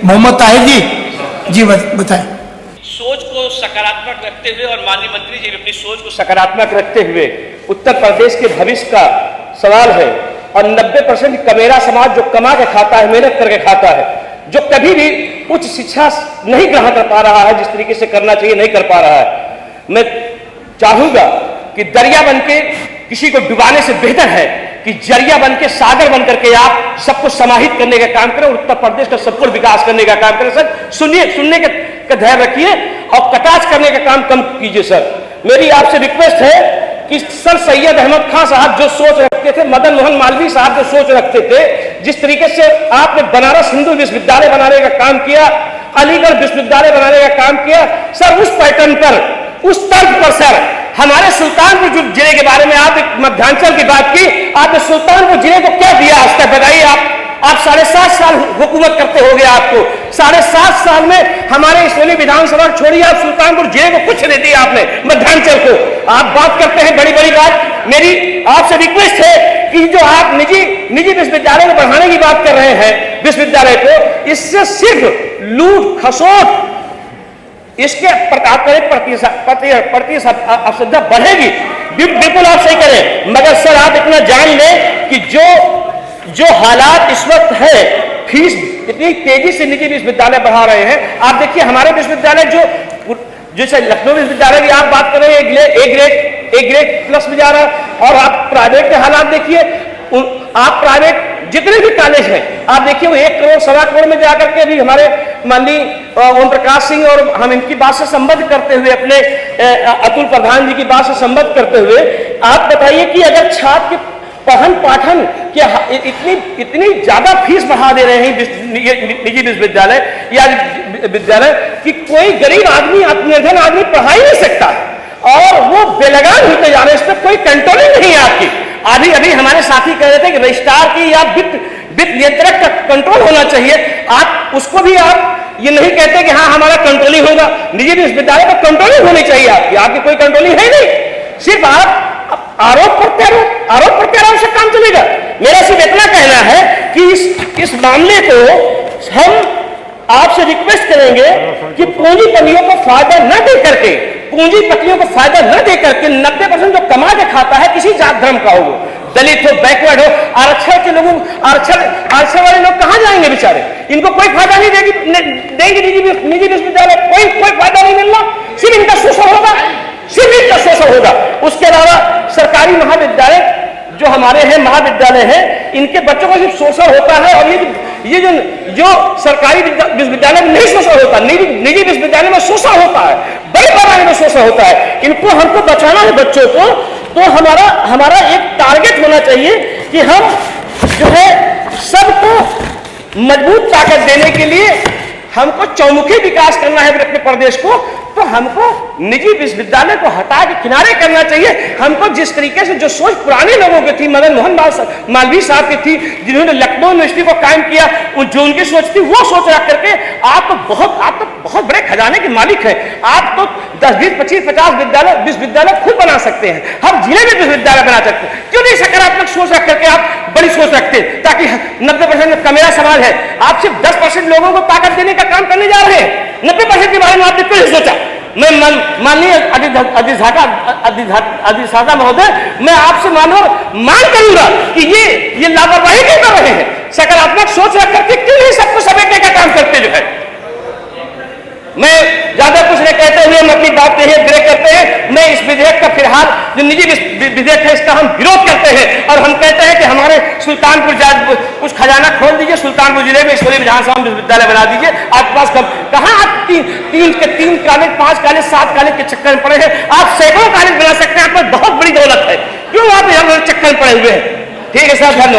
मोहम्मद ताहिर जी बताएं। सोच को सकारात्मक रखते हुए और माननीय मंत्री जी अपनी सोच को सकारात्मक रखते हुए उत्तर प्रदेश के भविष्य का सवाल है और 90% कमेरा समाज जो कमा के खाता है, मेहनत करके खाता है, जो कभी भी उच्च शिक्षा नहीं ग्रहण कर पा रहा है, जिस तरीके से करना चाहिए नहीं कर पा रहा है। मैं चाहूंगा कि दरिया बनके किसी को डुबाने से बेहतर है कि जरिया बनके सागर बन करके आप सबको समाहित करने का काम करें और उत्तर प्रदेश का संपूर्ण विकास करने का काम करें। सर सुनने का धैर्य रखिए और कटाक्ष करने का काम कम कीजिए। सर मेरी आपसे रिक्वेस्ट है कि सर सैयद अहमद खान साहब जो सोच रखते थे, मदन मोहन मालवीय साहब जो सोच रखते थे, जिस तरीके से आपने बनारस हिंदू विश्वविद्यालय बनाने का काम किया, अलीगढ़ विश्वविद्यालय बनाने का काम किया, सर उस पैटर्न पर, उस तर्क पर सर हमारे सुल्तानपुर जिले के बारे में आप एक मध्यांचल की बात की, आपने सुल्तानपुर जिले को क्या दिया आज तक बताइए। आप 7.5 साल हुकूमत करते हो गए, आपको 7.5 साल में हमारे इसोली विधानसभा छोड़िए, आप सुल्तानपुर जिले को कुछ नहीं दिया आपने, मध्यांचल को। आप बात करते हैं बड़ी बड़ी बात। मेरी आपसे रिक्वेस्ट है कि जो आप निजी विश्वविद्यालय को बढ़ाने की बात कर रहे हैं, विश्वविद्यालय को, इससे सिर्फ लूट खसोट इसके प्रतिस्पर्धा बढ़ेगी। बिल्कुल आप सही करें, मगर सर आप इतना जान लें कि जो हालात इस वक्त है, फीस इतनी तेजी से निजी विश्वविद्यालय बढ़ा रहे हैं। आप देखिए हमारे विश्वविद्यालय जैसे लखनऊ विश्वविद्यालय की आप बात कर रहे हैं, ए ग्रेड प्लस में जा रहा है, और आप प्राइवेट के हालात देखिए, आप प्राइवेट जितने भी कॉलेज हैं आप देखिए वो 1 करोड़ 1.25 करोड़ में जाकर के भी हमारे माननीय ओम प्रकाश सिंह और हम इनकी बात से संबद्ध करते हुए, अपने अतुल प्रधान जी की बात से संबद्ध करते हुए, आप बताइए कि अगर छात्र के पठन पाठन के इतनी ज्यादा फीस बढ़ा दे रहे हैं निजी विश्वविद्यालय या विद्यालय कि कोई गरीब आदमी, निर्धन आदमी पढ़ा ही नहीं सकता और वो बेलगाम होते जा रहे हैं, इस पर कोई कंट्रोलिंग नहीं है आपकी। अभी हमारे साथी कह रहे थे कि रजिस्ट्रार की या वित्त नियंत्रक का कंट्रोल होना चाहिए। आप उसको भी आप ये नहीं कहते कि हाँ हमारा कंट्रोलिंग होगा। निजी विश्वविद्यालय पर कंट्रोलिंग होनी चाहिए आपकी कोई कंट्रोलिंग है नहीं। सिर्फ आप आरोप प्रत्यारोप से काम चलेगा। मेरा सिर्फ इतना कहना है कि इस मामले को हम आपसे रिक्वेस्ट करेंगे कि पूंजीपतियों को फायदा न दे करके, पूंजीपतियों को फायदा न दे करके 90% जो कमा के खाता है, किसी जात धर्म का हो, दलित हो, बैकवर्ड हो, आरक्षण के लोगों, आरक्षण वाले लोग कहां जाएंगे बेचारे? इनको कोई फायदा नहीं देंगे निजी विश्वविद्यालय, कोई फायदा नहीं मिलना, सिर्फ इनका शोषण होगा, सिर्फ इनका शोषण होगा। उसके अलावा सरकारी महाविद्यालय जो हमारे हैं, महाविद्यालय हैं, इनके बच्चों को सिर्फ शोषण होता है। और ये जो सरकारी विश्वविद्यालय में नहीं शोषण होता, निजी विश्वविद्यालय में शोषण होता है, बड़े पैमाने में शोषण होता है। इनको हमको बचाना है बच्चों को, तो हमारा एक टारगेट होना चाहिए कि हम जो है सबको मजबूत ताकत देने के लिए हमको चौमुखी विकास करना है अपने प्रदेश को, तो हमको निजी विश्वविद्यालय को हटा के किनारे करना चाहिए। हमको जिस तरीके से जो सोच पुराने लोगों की थी, मदन मोहन मालवीय साहब की थी, जिन्होंने लखनऊ यूनिवर्सिटी को कायम किया, जो उनकी सोच थी वो सोच रख करके आप तो बहुत बड़े खजाने के मालिक हैं। आप तो 10, 20, 25, 50 विश्वविद्यालय खुद बना सकते हैं, हर जिले में विश्वविद्यालय बना सकते हैं। क्यों नहीं सकारात्मक सोच रख करके आप बड़ी सोच रखते, ताकि 90% कमेरा समाज है, आप सिर्फ 10% लोगों को ताकत देने का काम करने जा रहे हैं। 90% के बारे में आपने क्यों सोचा? मैं माननीय अधिष्ठाता महोदय, मैं आपसे मांग करूंगा कि ये लापरवाही क्यों कर रहे हैं? सकारात्मक सोच रख करके क्यों नहीं सबको समेटने का काम करते जो है? मैं ज्यादा कुछ नहीं कहते हुए हम अपनी बात ब्रेक करते हैं। मैं इस विधेयक का फिलहाल जो निजी विधेयक है इसका हम विरोध करते हैं और हम कहते हैं कि हमारे सुल्तानपुर कुछ खजाना खोल दीजिए, सुल्तानपुर जिले में इसोली विधानसभा विश्वविद्यालय बना दीजिए। आपके पास कहाँ आप 3 कॉलेज, 5 कॉलेज, 7 कॉलेज के चक्कर में पड़े हैं? आप सैकड़ों कॉलेज बना सकते हैं, आप पर बहुत बड़ी दौलत है, क्यों आप यहाँ चक्कर में पड़े हुए हैं? ठीक है सर, धन्यवाद।